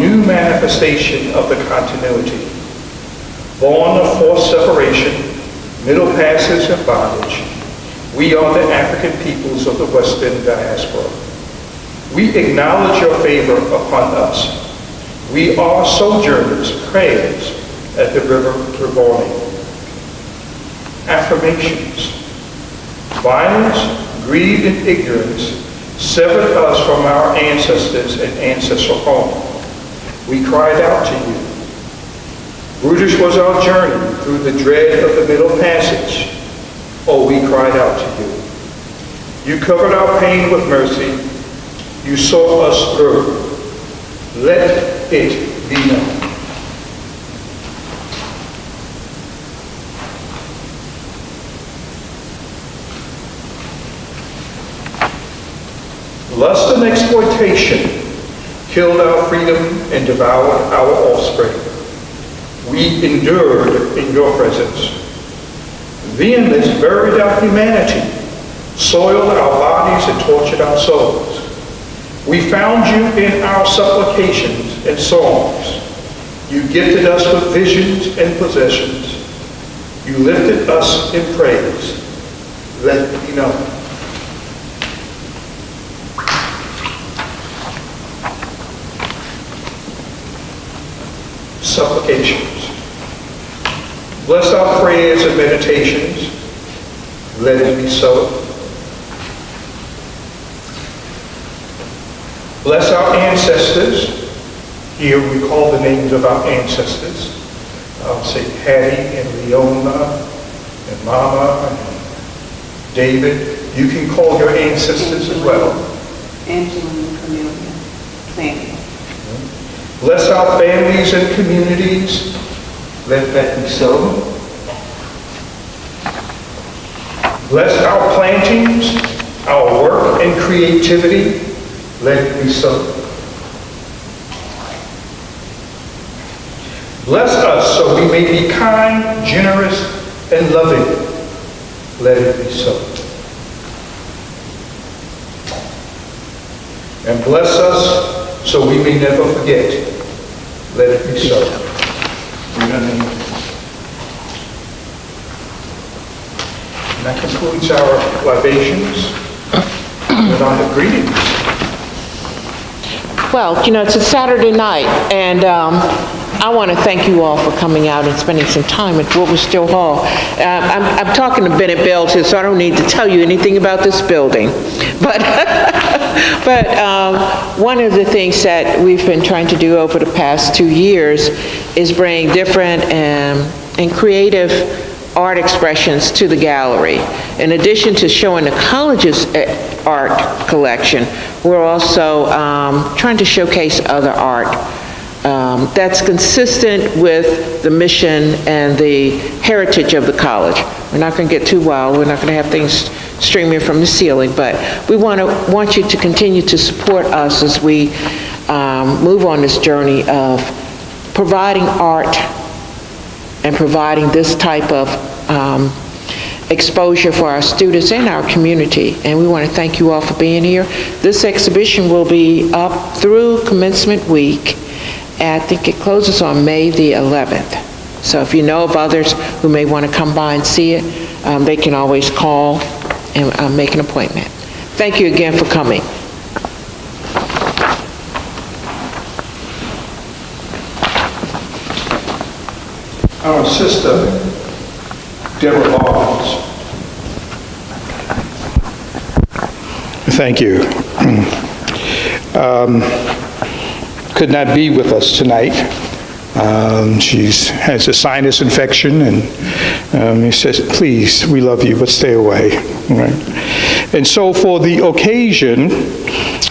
new manifestation of the continuity. Born of forced separation, Middle Passage and bondage, we are the African peoples of the Western diaspora. We acknowledge your favor upon us. We are sojourners, prayers at the river Reborn. Affirmations. Violence, greed, and ignorance severed us from our ancestors and ancestral home. We cried out to you. Brutish was our journey through the dread of the Middle Passage. Oh, we cried out to you. You covered our pain with mercy. You saw us through. Let it be known. Lust and exploitation killed our freedom and devoured our offspring. We endured in your presence. Vehemence buried our humanity, soiled our bodies, and tortured our souls. We found you in our supplications and songs. You gifted us with visions and possessions. You lifted us in praise. Let it be known. Supplications. Bless our prayers and meditations. Let it be so. Bless our ancestors. Here we call the names of our ancestors. I'll say Hattie and Leona and Mama and David. You can call your ancestors as well. Angela and Cornelia. Sandy. Bless our families and communities. Let that be so. Bless our plantings, our work and creativity. Let it be so. Bless us so we may be kind, generous, and loving. Let it be so. And bless us so we may never forget. Let it be so. In your name. And that concludes our libations. And I have greetings. Well, you know, it's a Saturday night, and I want to thank you all for coming out and spending some time at Wilbur Still Hall. I'm talking to Bennett Belcher, so I don't need to tell you anything about this building. But one of the things that we've been trying to do over the past 2 years is bring different and creative art expressions to the gallery. In addition to showing the college's art collection, we're also trying to showcase other art that's consistent with the mission and the heritage of the college. We're not going to get too wild. We're not going to have things streaming from the ceiling, but we want you to continue to support us as we move on this journey of providing art and providing this type of exposure for our students and our community. And we want to thank you all for being here. This exhibition will be up through commencement week. I think it closes on May the 11th. So if you know of others who may want to come by and see it, they can always call and make an appointment. Thank you again for coming. Our sister, Deborah Barnes. Thank you. Could not be with us tonight. She has a sinus infection, and he says, please, we love you, but stay away. Right? And so for the occasion,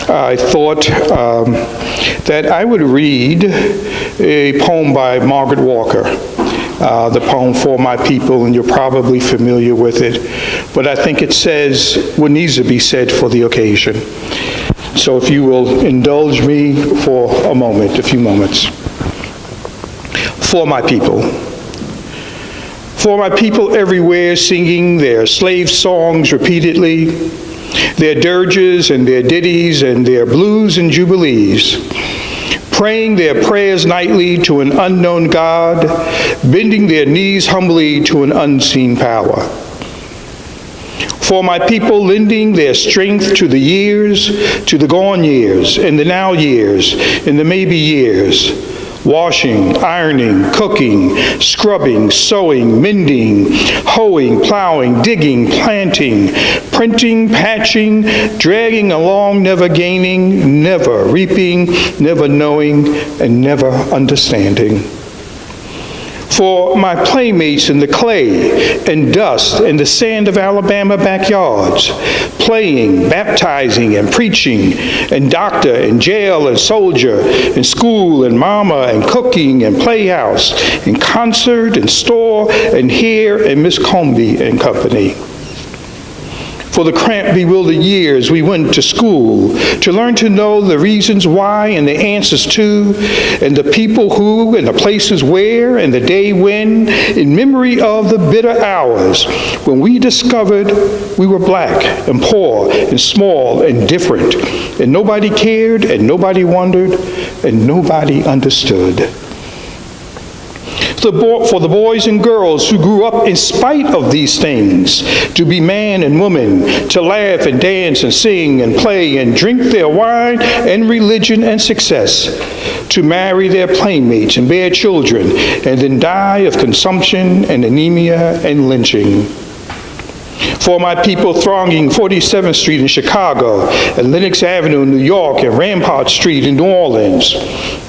I thought that I would read a poem by Margaret Walker, the poem For My People, and you're probably familiar with it, but I think it says what needs to be said for the occasion. So if you will indulge me for a moment, a few moments. For my people. For my people everywhere singing their slave songs repeatedly, their dirges and their ditties and their blues and jubilees, praying their prayers nightly to an unknown God, bending their knees humbly to an unseen power. For my people lending their strength to the years, to the gone years, and the now years, and the maybe years, washing, ironing, cooking, scrubbing, sewing, mending, hoeing, plowing, digging, planting, printing, patching, dragging along, never gaining, never reaping, never knowing, and never understanding. For my playmates in the clay and dust and the sand of Alabama backyards, playing, baptizing, and preaching, and doctor, and jail, and soldier, and school, and mama, and cooking, and playhouse, and concert, and store, and here, and Miss Comby and company. For the cramped, bewildered years we went to school to learn to know the reasons why and the answers to, and the people who, and the places where, and the day when, in memory of the bitter hours when we discovered we were black and poor and small and different, and nobody cared, and nobody wondered, and nobody understood. For the boys and girls who grew up in spite of these things, to be man and woman, to laugh and dance and sing and play and drink their wine and religion and success, to marry their playmates and bear children, and then die of consumption and anemia and lynching. For my people thronging 47th Street in Chicago, and Lenox Avenue in New York, and Rampart Street in New Orleans,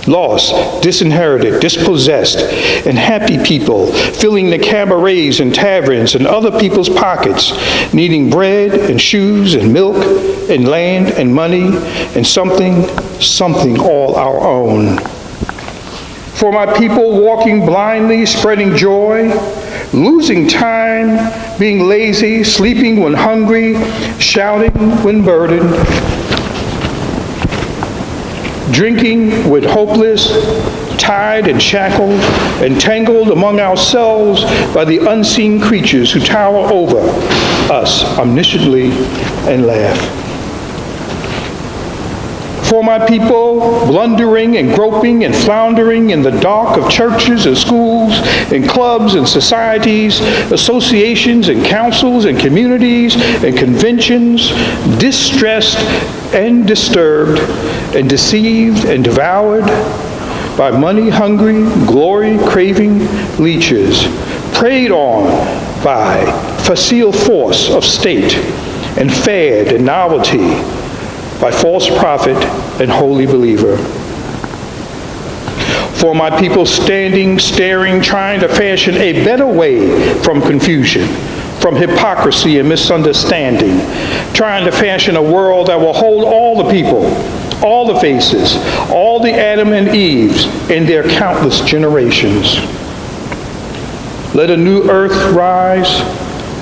lost, disinherited, dispossessed, and happy people filling the cabarets and taverns and other people's pockets, needing bread and shoes and milk and land and money and something all our own. For my people walking blindly, spreading joy, losing time, being lazy, sleeping when hungry, shouting when burdened, drinking when hopeless, tied and shackled, and tangled among ourselves by the unseen creatures who tower over us omnisciently and laugh. For my people, blundering and groping and floundering in the dark of churches and schools and clubs and societies, associations and councils and communities and conventions, distressed and disturbed and deceived and devoured by money-hungry, glory-craving leeches, preyed on by facile force of state and fad and novelty, by false prophet and holy believer. For my people standing, staring, trying to fashion a better way from confusion, from hypocrisy and misunderstanding, trying to fashion a world that will hold all the people, all the faces, all the Adam and Eves in their countless generations. Let a new earth rise,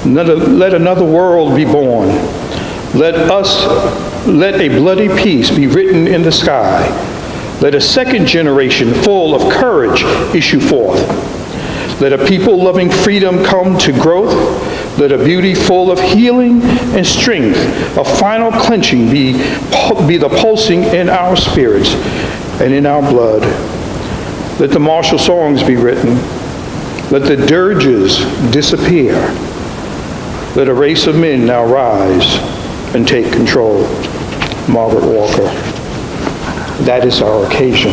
let another world be born. Let a bloody peace be written in the sky. Let a second generation full of courage issue forth. Let a people loving freedom come to growth. Let a beauty full of healing and strength, of final clenching be the pulsing in our spirits and in our blood. Let the martial songs be written. Let the dirges disappear. Let a race of men now rise and take control. Margaret Walker. That is our occasion.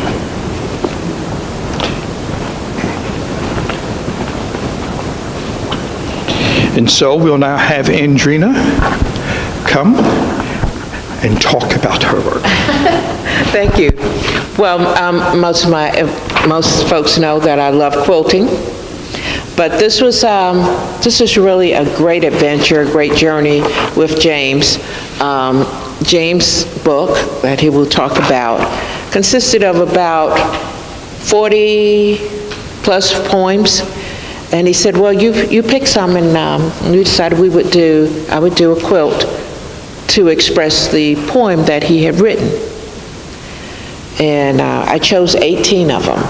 And so we'll now have Andrina come and talk about her work. Thank you. Well, most folks know that I love quilting, but this is really a great adventure, a great journey with James. James' book that he will talk about consisted of about 40 plus poems, and he said, well, you pick some, and we decided I would do a quilt to express the poem that he had written. And I chose 18 of them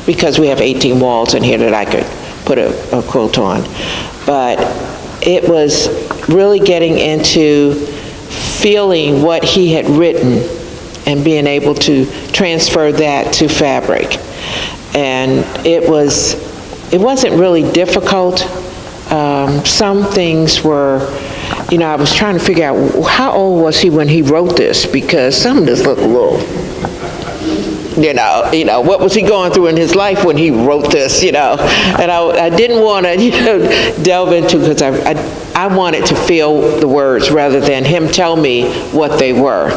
because we have 18 walls in here that I could put a quilt on. But it was really getting into feeling what he had written and being able to transfer that to fabric. And it wasn't really difficult. Some things were, I was trying to figure out how old was he when he wrote this, because some of this looked a little, what was he going through in his life when he wrote this, and I didn't want to, delve into, because I wanted to feel the words rather than him tell me what they were.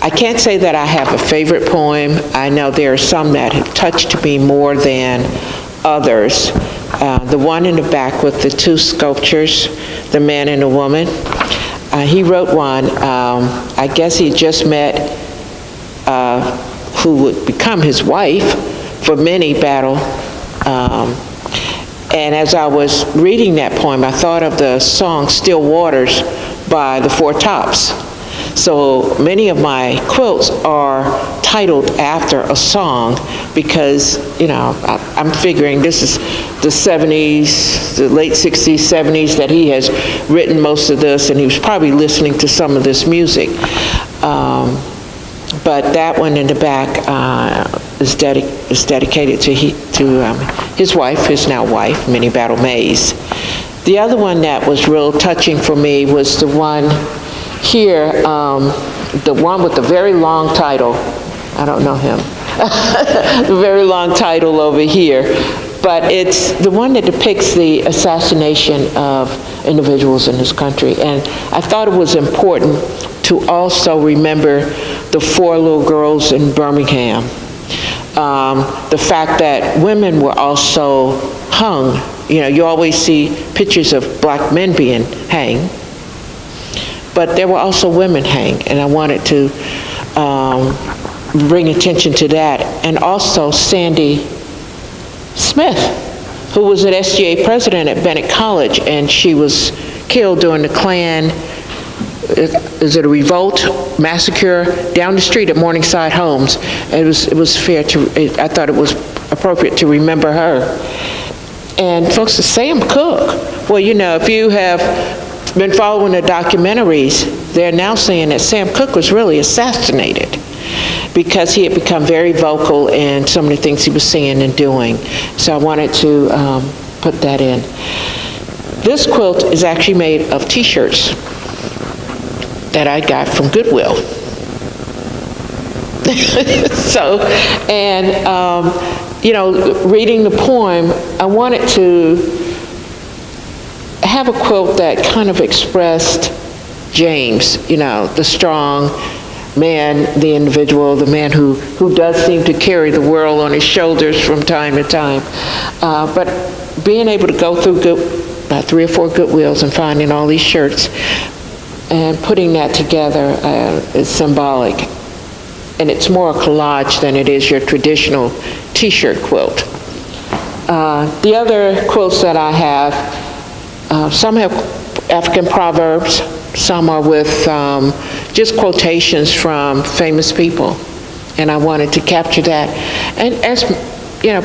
I can't say that I have a favorite poem. I know there are some that have touched me more than others. The one in the back with the two sculptures, the man and the woman, he wrote one. I guess he just met who would become his wife for many battle. And as I was reading that poem, I thought of the song Still Waters by the Four Tops. So many of my quilts are titled after a song because, I'm figuring this is the 70s, the late 60s, 70s that he has written most of this, and he was probably listening to some of this music. But that one in the back is dedicated to his wife, his now wife, Minnie Battle Mays. The other one that was real touching for me was the one here, the one with the very long title. I don't know him. The very long title over here. But it's the one that depicts the assassination of individuals in this country. And I thought it was important to also remember the 4 little girls in Birmingham. The fact that women were also hung. You always see pictures of black men being hanged, but there were also women hanged, and I wanted to bring attention to that. And also Sandy Smith, who was an SGA president at Bennett College, and she was killed during the Klan, is it a revolt, massacre down the street at Morningside Homes. It was fair to, I thought it was appropriate to remember her. And folks, Sam Cooke, well, if you have been following the documentaries, they're now saying that Sam Cooke was really assassinated because he had become very vocal in some of the things he was saying and doing. So I wanted to put that in. This quilt is actually made of t-shirts that I got from Goodwill. Reading the poem, I wanted to have a quilt that kind of expressed James, the strong man, the individual, the man who does seem to carry the world on his shoulders from time to time. But being able to go through about 3 or 4 Goodwills and finding all these shirts and putting that together is symbolic. And it's more a collage than it is your traditional t-shirt quilt. The other quilts that I have, some have African proverbs, some are with just quotations from famous people. And I wanted to capture that. And as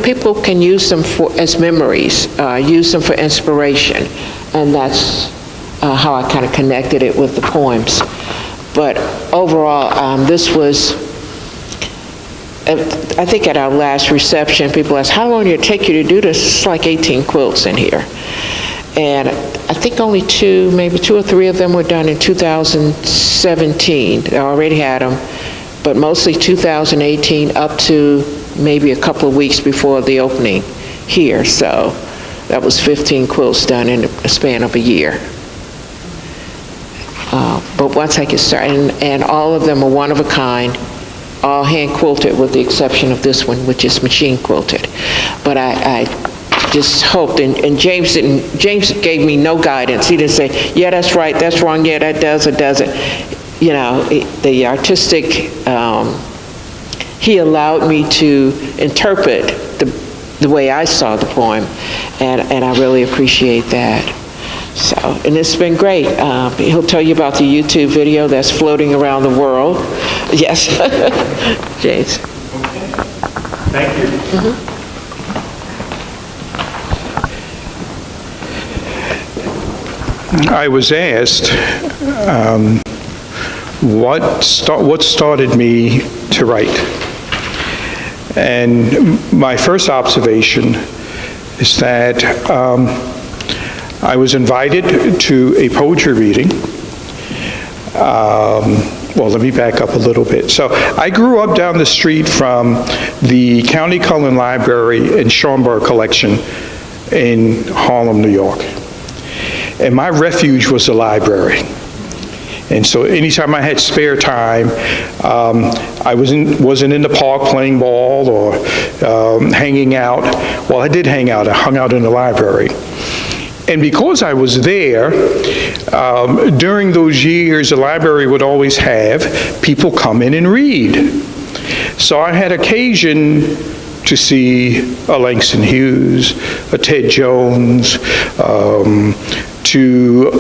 people can use them as memories, use them for inspiration. And that's how I kind of connected it with the poems. But overall, this was, I think at our last reception, people asked, how long did it take you to do this? It's like 18 quilts in here. And I think only maybe 2 or 3 of them were done in 2017. I already had them, but mostly 2018 up to maybe a couple of weeks before the opening here. So that was 15 quilts done in a span of a year. But once I get started, and all of them are one of a kind, all hand quilted with the exception of this one, which is machine quilted. But I just hoped, and James gave me no guidance. He didn't say, yeah, that's right, that's wrong, yeah, that does or doesn't. The artistic, he allowed me to interpret the way I saw the poem, and I really appreciate that. So, and it's been great. He'll tell you about the YouTube video that's floating around the world. Yes. James. Okay. Thank you. I was asked what started me to write. And my first observation is that I was invited to a poetry reading. Well, let me back up a little bit. So I grew up down the street from the County Cullen Library and Schomburg Collection in Harlem, New York. And my refuge was the library. And so anytime I had spare time, I wasn't in the park playing ball or hanging out. Well, I did hang out. I hung out in the library. And because I was there, during those years, the library would always have people come in and read. So I had occasion to see a Langston Hughes, a Ted Jones, to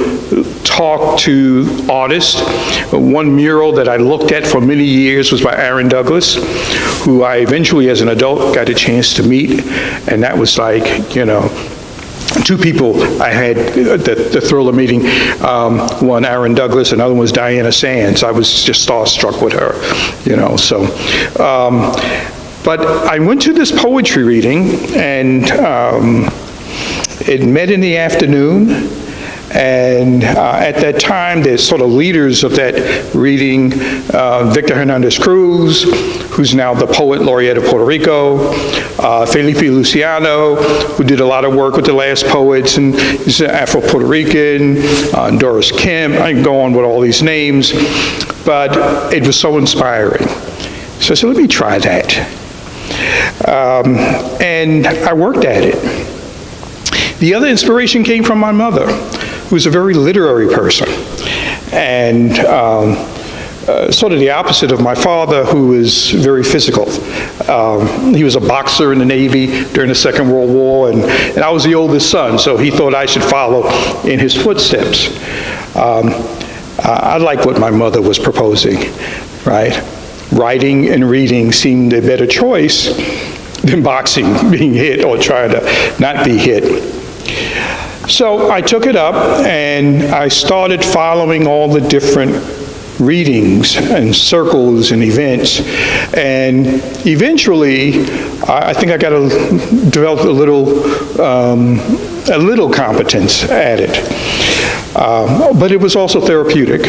talk to artists. One mural that I looked at for many years was by Aaron Douglas, who I eventually, as an adult, got a chance to meet. And that was like, you know, two people I had the thrill of meeting. One, Aaron Douglas, another one was Diana Sands. I was just starstruck with her, you know, so. But I went to this poetry reading, and it met in the afternoon. And at that time, the sort of leaders of that reading, Victor Hernandez Cruz, who's now the poet laureate of Puerto Rico, Felipe Luciano, who did a lot of work with the Last Poets, and he's an Afro-Puerto Rican, Doris Kim, I can go on with all these names, but it was so inspiring. So I said, let me try that. And I worked at it. The other inspiration came from my mother, who's a very literary person, and sort of the opposite of my father, who is very physical. He was a boxer in the Navy during the Second World War, and I was the oldest son, so he thought I should follow in his footsteps. I like what my mother was proposing, right? Writing and reading seemed a better choice than boxing, being hit, or trying to not be hit. So I took it up, and I started following all the different readings and circles and events, and eventually I think I got to develop a little competence at it. But it was also therapeutic.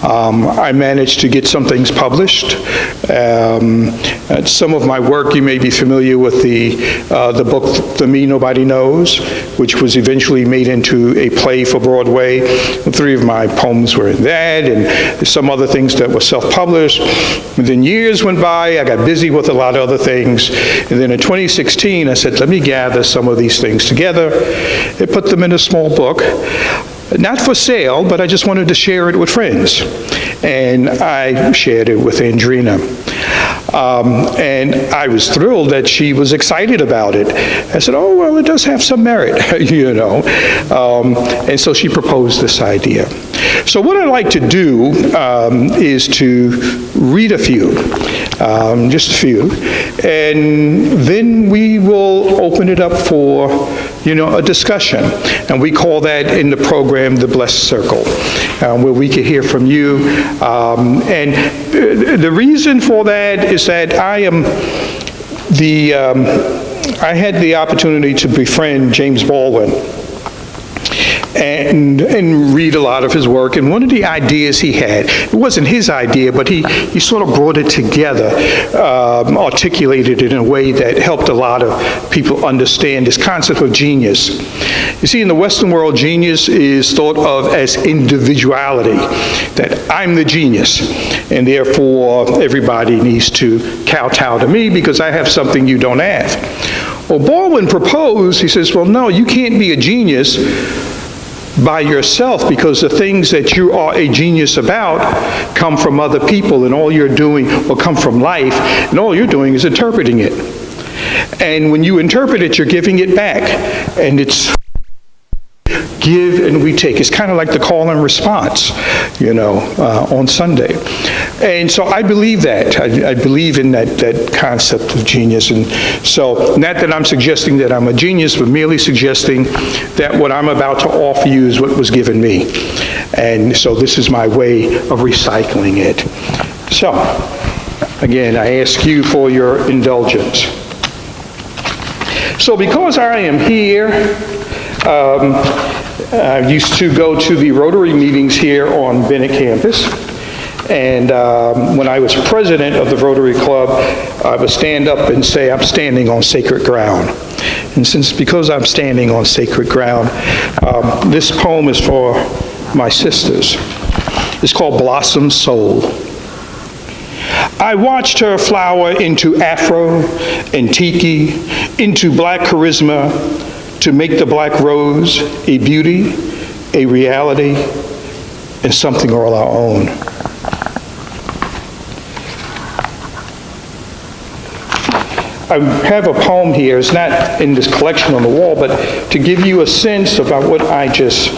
I managed to get some things published. Some of my work, you may be familiar with the book, The Me Nobody Knows, which was eventually made into a play for Broadway. 3 of my poems were in that, and some other things that were self-published. And then years went by, I got busy with a lot of other things. And then in 2016, I said, let me gather some of these things together and put them in a small book. Not for sale, but I just wanted to share it with friends. And I shared it with Andrina. And I was thrilled that she was excited about it. I said, oh, well, it does have some merit, you know. And so she proposed this idea. So what I like to do is to read a few, just a few, and then we will open it up for, you know, a discussion. And we call that in the program the Blessed Circle, where we can hear from you. And the reason for that is that I had the opportunity to befriend James Baldwin and read a lot of his work. And one of the ideas he had, it wasn't his idea, but he sort of brought it together, articulated it in a way that helped a lot of people understand this concept of genius. You see, in the Western world, genius is thought of as individuality, that I'm the genius, and therefore everybody needs to kowtow to me because I have something you don't have. Well, Baldwin proposed, he says, well, no, you can't be a genius by yourself, because the things that you are a genius about come from other people, and all you're doing, or come from life, and all you're doing is interpreting it. And when you interpret it, you're giving it back, and it's give and we take. It's kind of like the call and response, on Sunday. And so I believe that. I believe in that concept of genius. And so not that I'm suggesting that I'm a genius, but merely suggesting that what I'm about to offer you is what was given me. And so this is my way of recycling it. So, again, I ask you for your indulgence. So because I am here, I used to go to the Rotary meetings here on Bennett campus. And when I was president of the Rotary Club, I would stand up and say, I'm standing on sacred ground. And because I'm standing on sacred ground, this poem is for my sisters. It's called Blossom Soul. I watched her flower into Afro and Tiki, into black charisma, to make the black rose a beauty, a reality, and something all our own. I have a poem here. It's not in this collection on the wall, but to give you a sense about what I just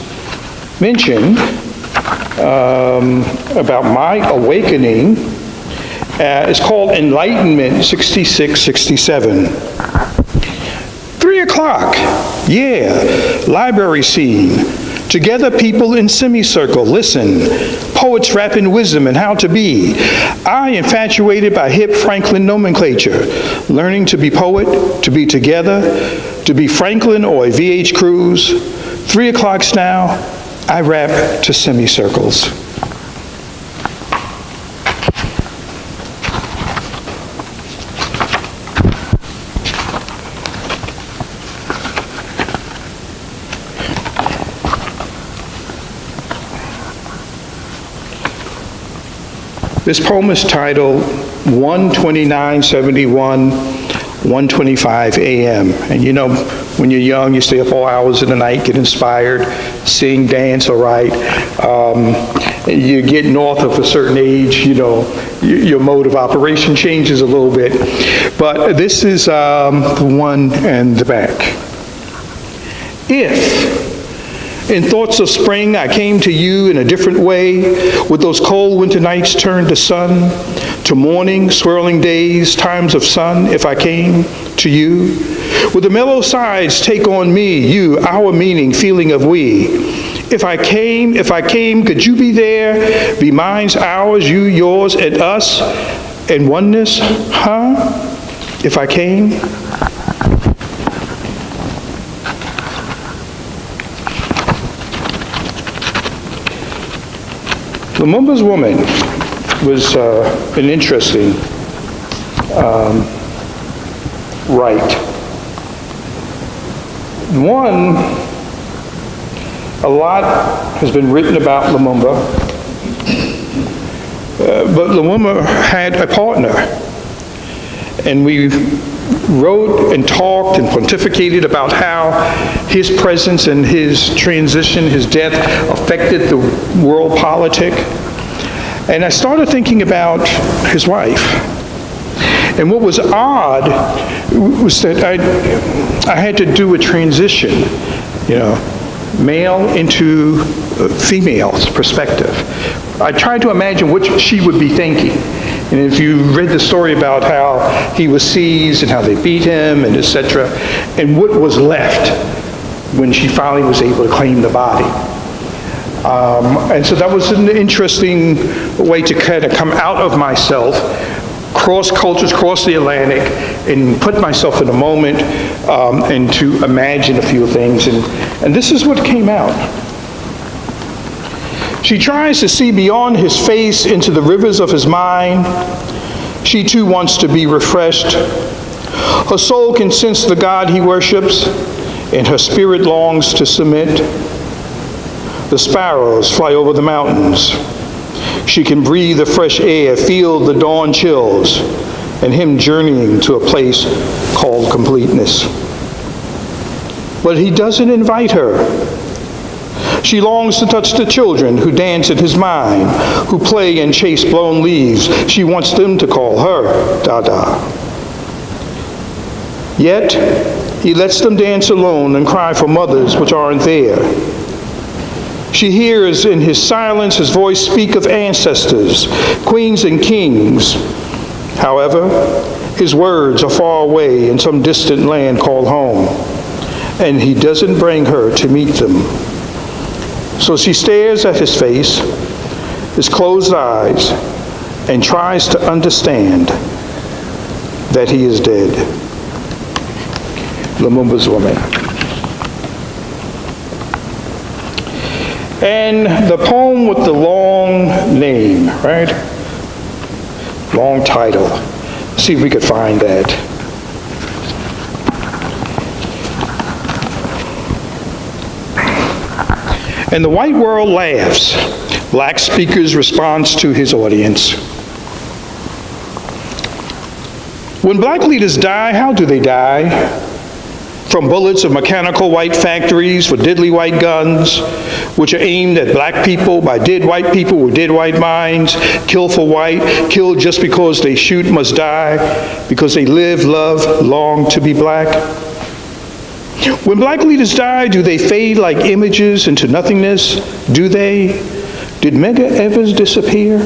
mentioned about my awakening. It's called Enlightenment 6667. 3 o'clock, library scene. Together people in semicircle, listen. Poets rapping wisdom and how to be. I infatuated by hip Franklin nomenclature. Learning to be poet, to be together, to be Franklin or a VH Cruz. 3 o'clocks now, I rap to semicircles. This poem is titled 1:29:71, 1:25 a.m. And when you're young, you stay up all hours of the night, get inspired, sing, dance, or write. You get north of a certain age, your mode of operation changes a little bit. But this is the one in the back. If in thoughts of spring, I came to you in a different way, with those cold winter nights turned to sun, to morning, swirling days, times of sun, if I came to you. With the mellow sides take on me, you, our meaning, feeling of we. If I came, could you be there? Be mine's, ours, you, yours, and us, and oneness, huh? If I came? Lumumba's Woman was an interesting write. One, a lot has been written about Lumumba, but Lumumba had a partner, and we wrote and talked and pontificated about how his presence and his transition, his death, affected the world politic. And I started thinking about his wife. And what was odd was that I had to do a transition, male into female's perspective. I tried to imagine what she would be thinking. And if you read the story about how he was seized and how they beat him and etc., and what was left when she finally was able to claim the body. And so that was an interesting way to kind of come out of myself, cross cultures, cross the Atlantic, and put myself in a moment and to imagine a few things. And this is what came out. She tries to see beyond his face into the rivers of his mind. She too wants to be refreshed. Her soul can sense the God he worships, and her spirit longs to submit. The sparrows fly over the mountains. She can breathe the fresh air, feel the dawn chills, and him journeying to a place called completeness. But he doesn't invite her. She longs to touch the children who dance in his mind, who play and chase blown leaves. She wants them to call her Dada. Yet, he lets them dance alone and cry for mothers which aren't there. She hears in his silence his voice speak of ancestors, queens and kings. However, his words are far away in some distant land called home, and he doesn't bring her to meet them. So she stares at his face, his closed eyes, and tries to understand that he is dead. Lumumba's Woman. And the poem with the long name, right? Long title. Let's see if we could find that. And the white world laughs. Black speakers responds to his audience. When black leaders die, how do they die? From bullets of mechanical white factories for deadly white guns, which are aimed at black people by dead white people with dead white minds, kill for white, kill just because they shoot must die, because they live, love, long to be black. When black leaders die, do they fade like images into nothingness? Do they? Did Medgar Evers disappear?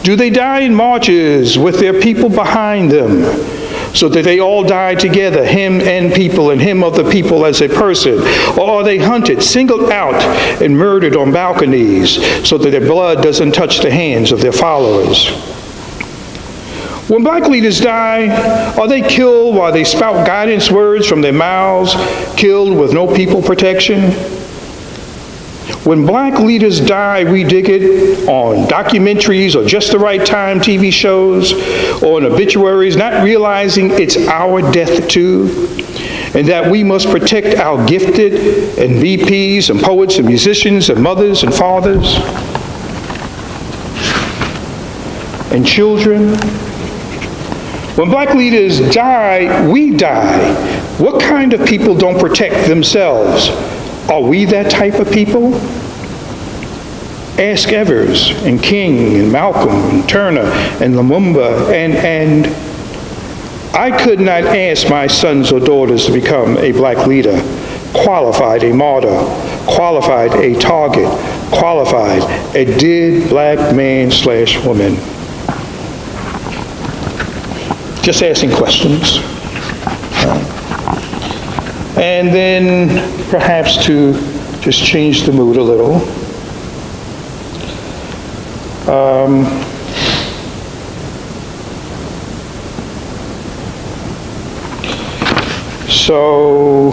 Do they die in marches with their people behind them, so that they all die together, him and people, and him of the people as a person? Or are they hunted, singled out, and murdered on balconies, so that their blood doesn't touch the hands of their followers? When black leaders die, are they killed while they spout guidance words from their mouths, killed with no people protection? When black leaders die, we dig it on documentaries or just the right time TV shows or in obituaries, not realizing it's our death too, and that we must protect our gifted and VPs and poets and musicians and mothers and fathers and children. When black leaders die, we die. What kind of people don't protect themselves? Are we that type of people? Ask Evers and King and Malcolm and Turner and Lumumba and I could not ask my sons or daughters to become a black leader, qualified a martyr, qualified a target, qualified a dead black man/woman. Just asking questions. And then perhaps to just change the mood a little. So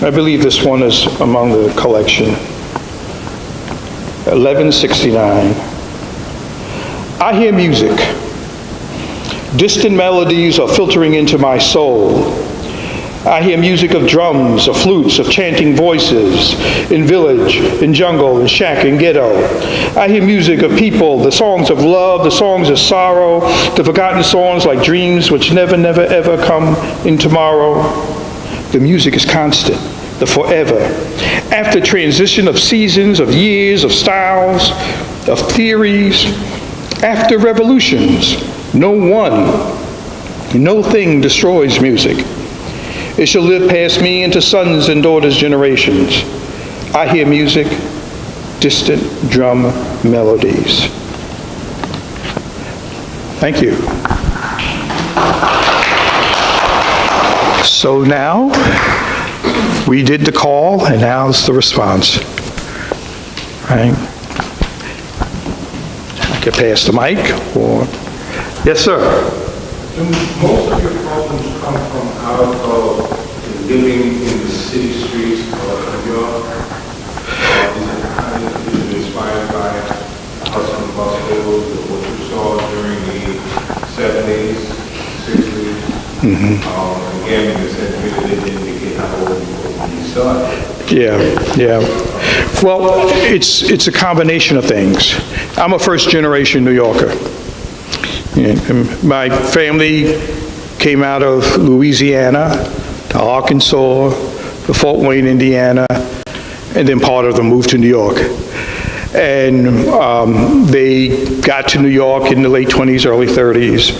I believe this one is among the collection. 1169. I hear music. Distant melodies are filtering into my soul. I hear music of drums, of flutes, of chanting voices, in village, in jungle, in shack, in ghetto. I hear music of people, the songs of love, the songs of sorrow, the forgotten songs like dreams which never, never, ever come in tomorrow. The music is constant, the forever. After transition of seasons, of years, of styles, of theories, after revolutions, no thing destroys music. It shall live past me into sons and daughters' generations. I hear music, distant drum melodies. Thank you. So now, we did the call, and now it's the response. Right? I could pass the mic, or... Yes, sir. Do most of your problems come from out of living in the city streets of New York? Is it inspired by hustle and bustle, what you saw during the 70s, 60s? Again, you said maybe they didn't indicate how old you were when you started. Yeah. Well, it's a combination of things. I'm a first-generation New Yorker. And my family came out of Louisiana to Arkansas, to Fort Wayne, Indiana, and then part of them moved to New York. And they got to New York in the late 20s, early 30s,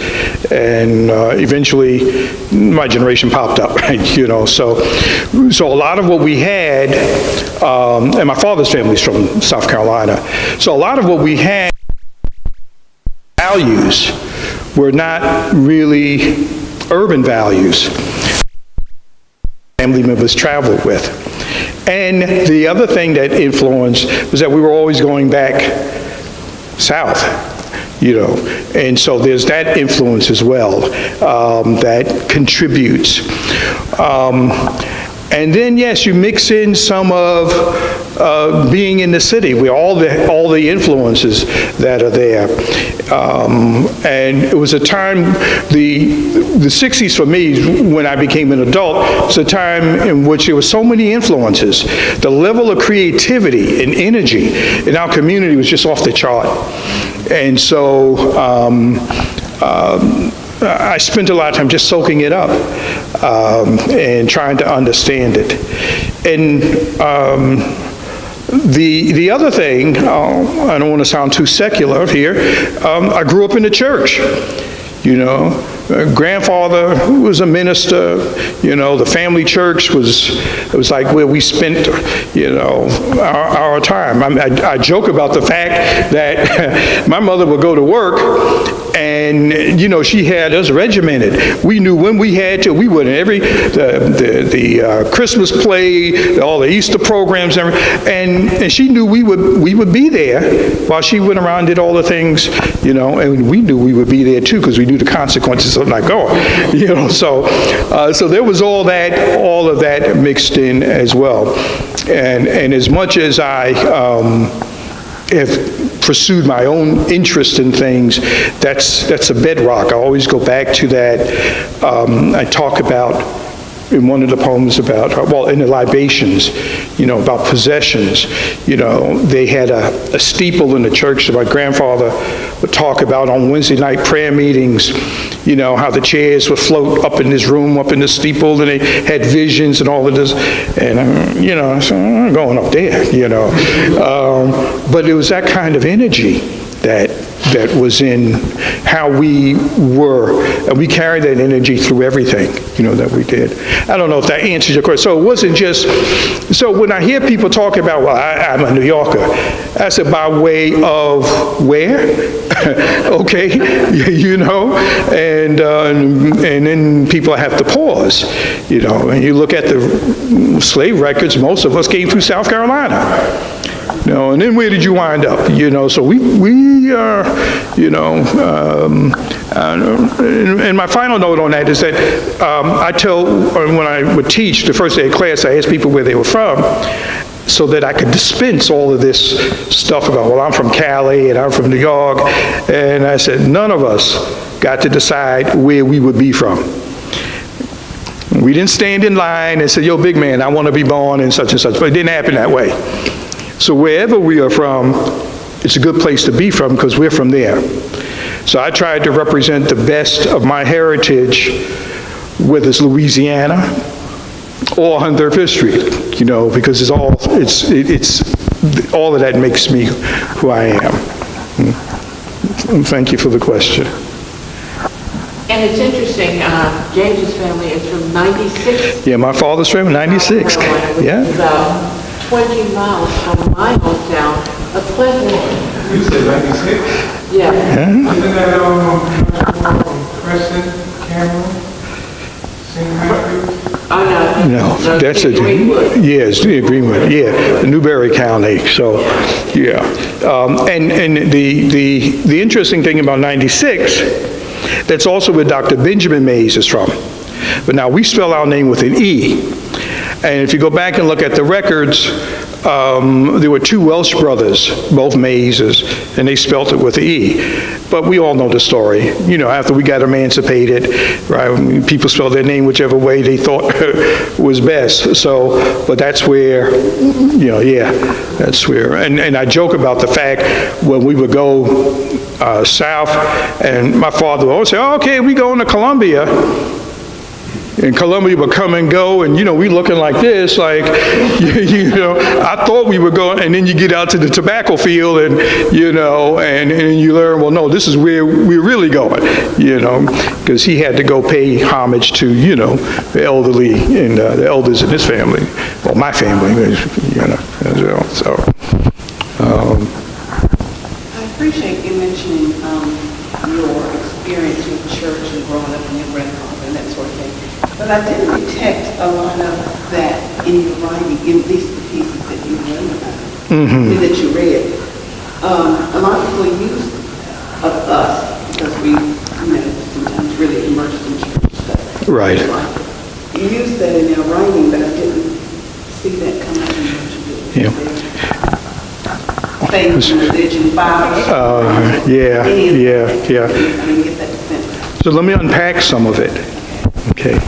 and eventually my generation popped up, right? You know, so a lot of what we had, and my father's family's from South Carolina, so a lot of what we had values were not really urban values family members traveled with. And the other thing that influenced was that we were always going back south, you know, and so there's that influence as well that contributes. And then, yes, you mix in some of being in the city, with all the influences that are there. And it was a time, the 60s for me, when I became an adult, was a time in which there were so many influences. The level of creativity and energy in our community was just off the chart. And so I spent a lot of time just soaking it up and trying to understand it. And the other thing, I don't want to sound too secular here, I grew up in the church, you know. Grandfather was a minister, you know. The family church was like where we spent, you know, our time. I joke about the fact that my mother would go to work and, you know, she had us regimented. We knew when we had to. We would in the Christmas play, all the Easter programs, and she knew we would be there while she went around and did all the things, you know, and we knew we would be there too because we knew the consequences of not going, you know. So there was all of that mixed in as well, and as much as I have pursued my own interest in things, that's a bedrock. I always go back to that. I talk about in one of the poems about, well, in the libations, you know, about possessions. You know, they had a steeple in the church that my grandfather would talk about on Wednesday night prayer meetings, you know, how the chairs would float up in this room, up in the steeple, and they had visions and all of this. And, you know, I said, I'm going up there, you know. But it was that kind of energy that was in how we were, and we carried that energy through everything, you know, that we did. I don't know if that answers your question. So it wasn't just, so when I hear people talk about, well, I'm a New Yorker, I said, by way of where? Okay, you know, and then people have to pause, you know, and you look at the slave records, most of us came through South Carolina. You know, and then where did you wind up? You know, so we you know, and my final note on that is that I tell, when I would teach the first day of class, I asked people where they were from so that I could dispense all of this stuff about, well, I'm from Cali and I'm from New York, and I said, none of us got to decide where we would be from. We didn't stand in line and say, yo, big man, I want to be born in such and such, but it didn't happen that way. So wherever we are from, it's a good place to be from because we're from there. So I tried to represent the best of my heritage, whether it's Louisiana or 135th Street, you know, because it's all of that makes me who I am. And thank you for the question. And it's interesting, James's family is from 96. Yeah, my father's from 96. Yeah. About 20 miles from my hometown of Pleasant. You said 96? Yeah. Isn't that Crescent, Cameron, St. Matthews? Oh, no. No, that's a, Greenwood. yes, the Greenwood, yeah, Newberry County, so, yeah. And the interesting thing about 96, that's also where Dr. Benjamin Mays is from. But now we spell our name with an E. And if you go back and look at the records, there were two Welsh brothers, both Mayses, and they spelt it with an E. But we all know the story. You know, after we got emancipated, right, people spelled their name whichever way they thought was best. So, but that's where, you know, yeah, that's where. And I joke about the fact when we would go south, and my father would always say, oh, okay, we going to Columbia. And Columbia would come and go, and, we looking like this, like, I thought we were going, and then you get out to the tobacco field, and, and you learn, well, no, this is where we're really going, because he had to go pay homage to, the elderly and the elders in his family, well, my family, as well, so. I appreciate you mentioning your experience with church and growing up in your grandfather and that sort of thing. But I didn't detect a lot of that in your writing, at least the pieces that you read about, that you read. A lot of people use of us because we, sometimes really immersed in church stuff. Right. You use that in your writing, but I didn't see that come out in what you did. Yeah. Faith, religion, Bible. Yeah. I didn't get that sense. So let me unpack some of it. Okay.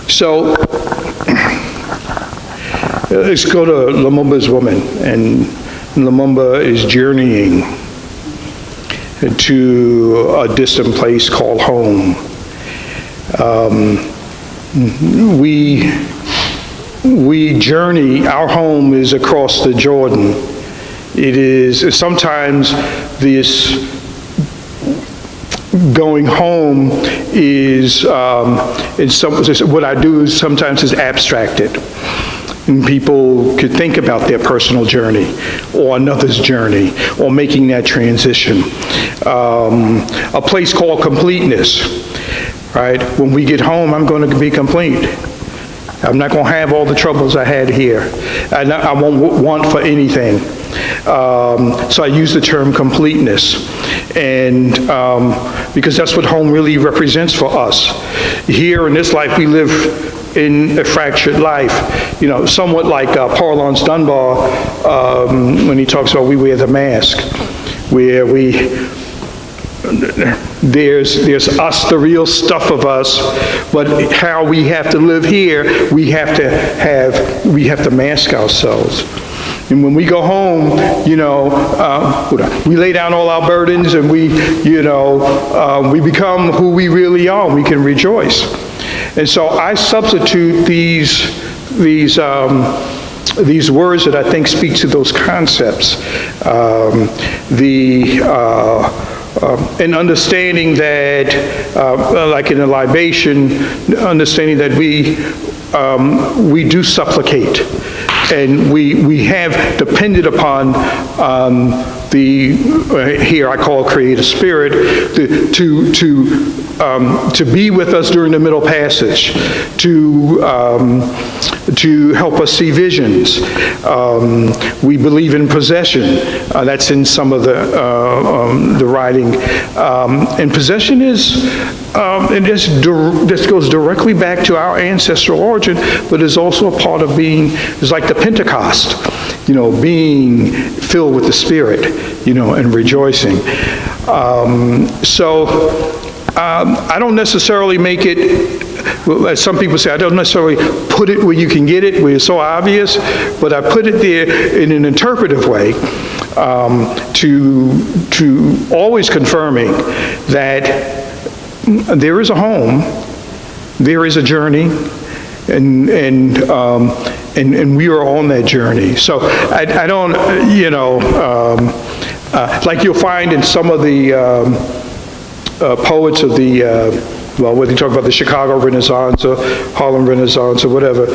So let's go to Lumumba's woman, and Lumumba is journeying to a distant place called home. We journey, our home is across the Jordan. It is sometimes this going home is, what I do is sometimes is abstracted. And people could think about their personal journey or another's journey or making that transition. A place called completeness, right? When we get home, I'm going to be complete. I'm not going to have all the troubles I had here. I won't want for anything. So I use the term completeness. And because that's what home really represents for us. Here in this life, we live in a fractured life. Somewhat like Parlance Dunbar when he talks about we wear the mask, where there's us, the real stuff of us, but how we have to live here, we have to mask ourselves. And when we go home, we lay down all our burdens, and we become who we really are. We can rejoice. And so I substitute these words that I think speak to those concepts. And understanding that, like in a libation, understanding that we do supplicate, and we have depended upon here I call creative spirit to be with us during the middle passage, to help us see visions. We believe in possession. That's in some of the writing. And possession this goes directly back to our ancestral origin, but is also a part of being, it's like the Pentecost, being filled with the Spirit, and rejoicing. I don't necessarily make it, as some people say, I don't necessarily put it where you can get it, where it's so obvious, but I put it there in an interpretive way, to always confirming that there is a home, there is a journey, and we are on that journey. So I don't, like you'll find in some of the poets of whether you talk about the Chicago Renaissance or Harlem Renaissance or whatever,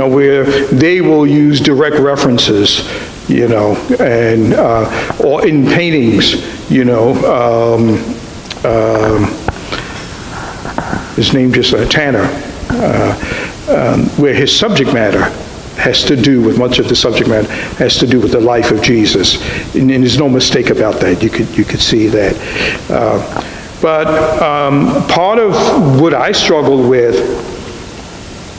where they will use direct references, and or in paintings, his name just Tanner, where his subject matter has to do with, much of the subject matter has to do with the life of Jesus, and there's no mistake about that. You could see that. But part of what I struggled with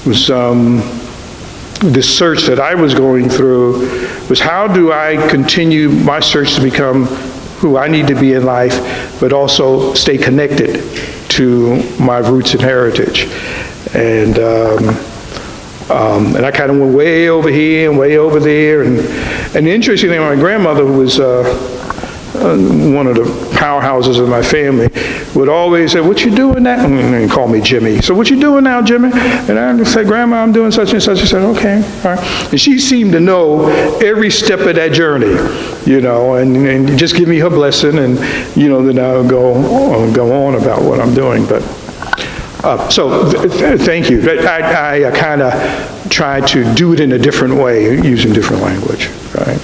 was the search that I was going through was, how do I continue my search to become who I need to be in life, but also stay connected to my roots and heritage. And I kind of went way over here and way over there. And the interesting thing, my grandmother was one of the powerhouses of my family, would always say, "What you doing now?" And call me Jimmy. So, "What you doing now, Jimmy?" And I would say, "Grandma, I'm doing such and such." She said, "Okay, all right." And she seemed to know every step of that journey, and just give me her blessing, and then I'll go on about what I'm doing. But thank you. I kind of try to do it in a different way, using different language, right?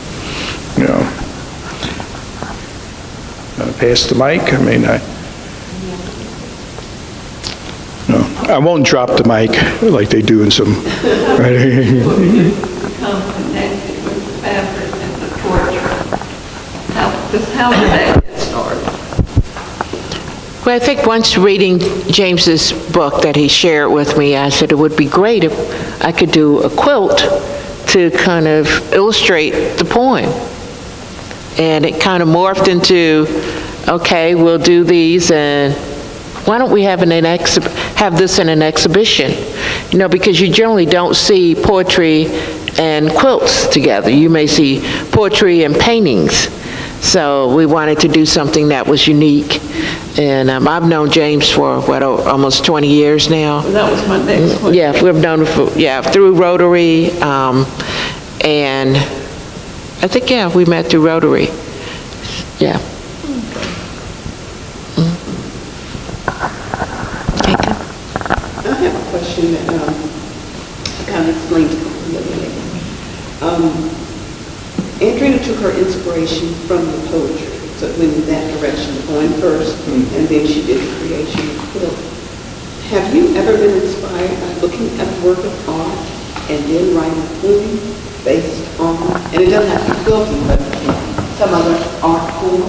Pass the mic. I won't drop the mic like they do in some. Right? Become connected with the fabric and the torture. How did that get started? Well, I think once reading James's book that he shared with me, I said it would be great if I could do a quilt to kind of illustrate the poem. And it kind of morphed into, okay, we'll do these, and why don't we have this in an exhibition? Because you generally don't see poetry and quilts together. You may see poetry and paintings. So we wanted to do something that was unique. And I've known James for, almost 20 years now. That was my next question. Yeah, we've known through Rotary, and I think, we met through Rotary. Yeah. I have a question that kind of explains it a little bit. Andrea took her inspiration from the poetry, so it went in that direction, going first, and then she did the creation of quilt. Have you ever been inspired by looking at a work of art and then writing a poem based on, and it doesn't have to be quilting, but some other art form?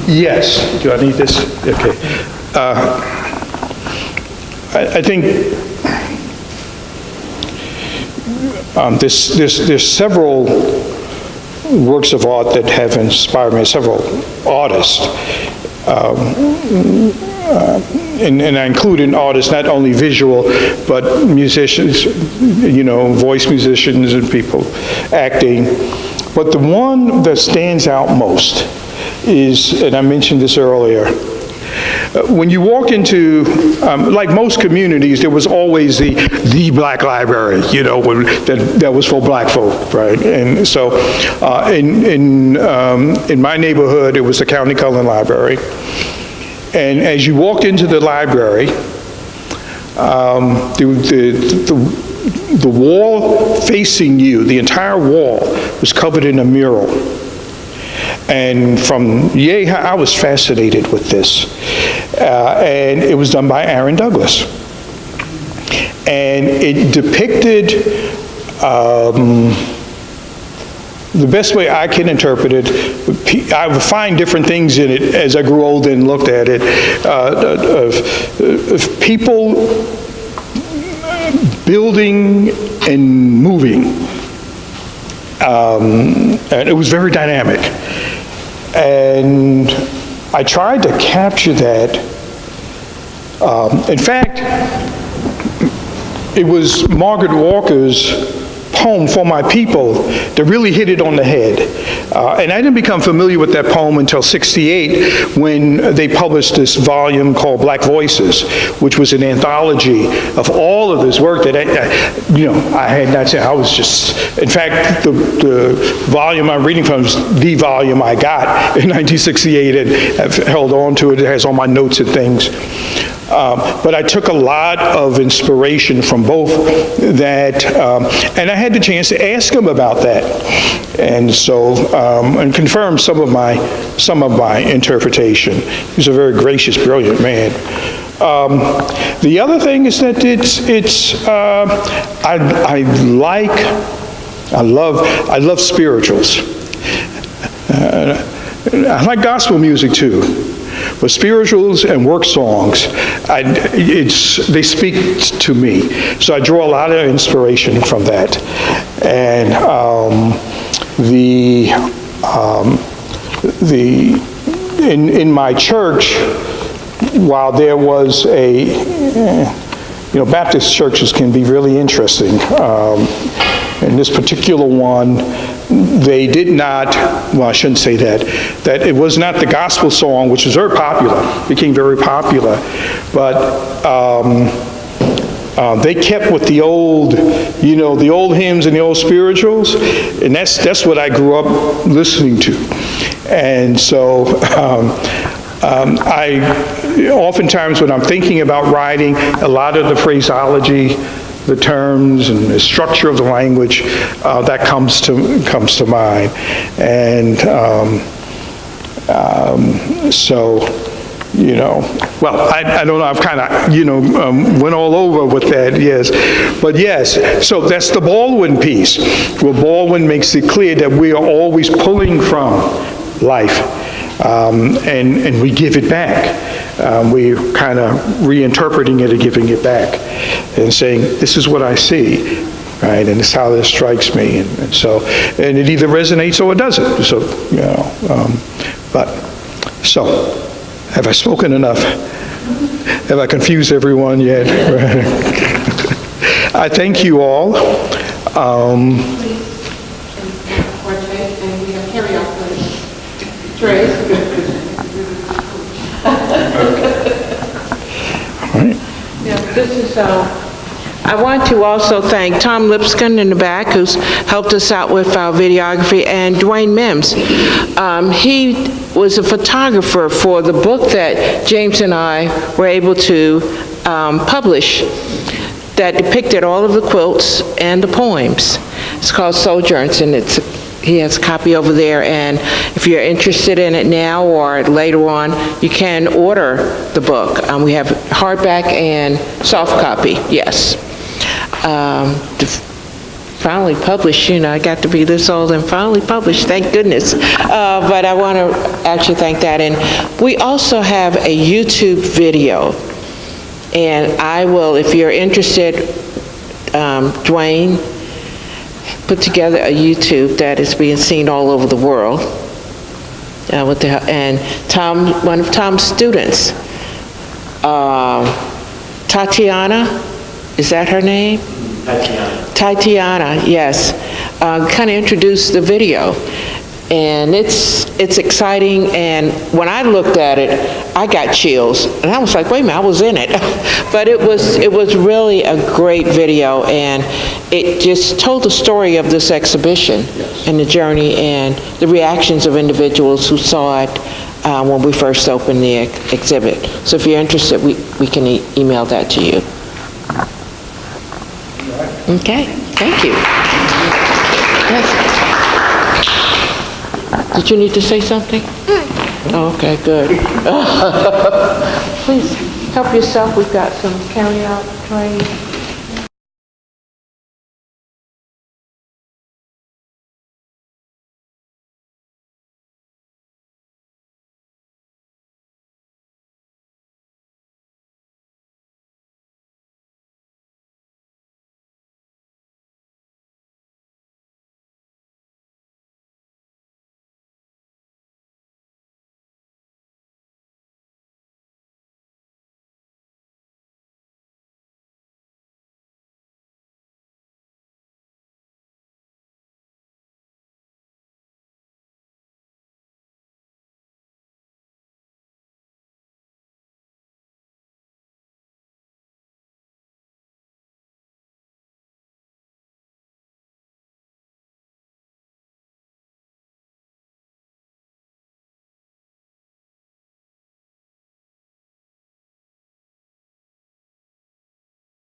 Yes. Do I need this? Okay. I think there's several works of art that have inspired me, several artists. And I include in artists not only visual, but musicians, voice musicians and people acting. But the one that stands out most is, and I mentioned this earlier, when you walk into, like most communities, there was always the black library, that was for black folk, right? And so in my neighborhood, it was the County Cullen Library. And as you walked into the library, the wall facing you, the entire wall, was covered in a mural. And from I was fascinated with this. And it was done by Aaron Douglas. And it depicted, the best way I can interpret it, I would find different things in it as I grew older and looked at it, of people building and moving. And it was very dynamic. And I tried to capture that. In fact, it was Margaret Walker's poem, For My People, that really hit it on the head. And I didn't become familiar with that poem until '68, when they published this volume called Black Voices, which was an anthology of all of this work that I had not seen. I was just, in fact, the volume I'm reading from is the volume I got in 1968, and I've held on to it. It has all my notes and things. But I took a lot of inspiration from both that, and I had the chance to ask him about that, and so and confirm some of my interpretation. He's a very gracious, brilliant man. The other thing is that I love spirituals. I like gospel music too. But spirituals and work songs, they speak to me. So I draw a lot of inspiration from that. And in my church, while there was Baptist churches can be really interesting. And this particular one, they did not, well, I shouldn't say that it was not the gospel song, which was very popular, became very popular, but they kept with the old, the old hymns and the old spirituals, and that's what I grew up listening to. And so I, oftentimes when I'm thinking about writing, a lot of the phraseology, the terms and the structure of the language, that comes to mind. And so, well, I don't know, I've kind of, went all over with that, yes. But yes, so that's the Baldwin piece, where Baldwin makes it clear that we are always pulling from life, and we give it back. We're kind of reinterpreting it and giving it back and saying, this is what I see, right? And this is how this strikes me. And so, and it either resonates or it doesn't. So, so, have I spoken enough? Have I confused everyone yet? I thank you all. And we have carry-out trays. Yeah, this is, I want to also thank Tom Lipscomb in the back, who's helped us out with our videography, and Dwayne Mims. He was a photographer for the book that James and I were able to publish that depicted all of the quilts and the poems. It's called Sojourns, and he has a copy over there, and if you're interested in it now or later on, you can order the book. We have hardback and soft copy, yes. Finally published, I got to be this old and finally published, thank goodness. But I want to actually thank that. And we also have a YouTube video, and I will, if you're interested, Dwayne put together a YouTube that is being seen all over the world. And Tom, one of Tom's students, Tatiana, is that her name? Tatiana, yes. Kind of introduced the video. And it's exciting, and when I looked at it, I got chills, and I was like, wait a minute, I was in it. But it was really a great video, and it just told the story of this exhibition and the journey and the reactions of individuals who saw it when we first opened the exhibit. So if you're interested, we can email that to you. Okay, thank you. Yes. Did you need to say something? Oh, okay, good. Please help yourself. We've got some carry-out trays.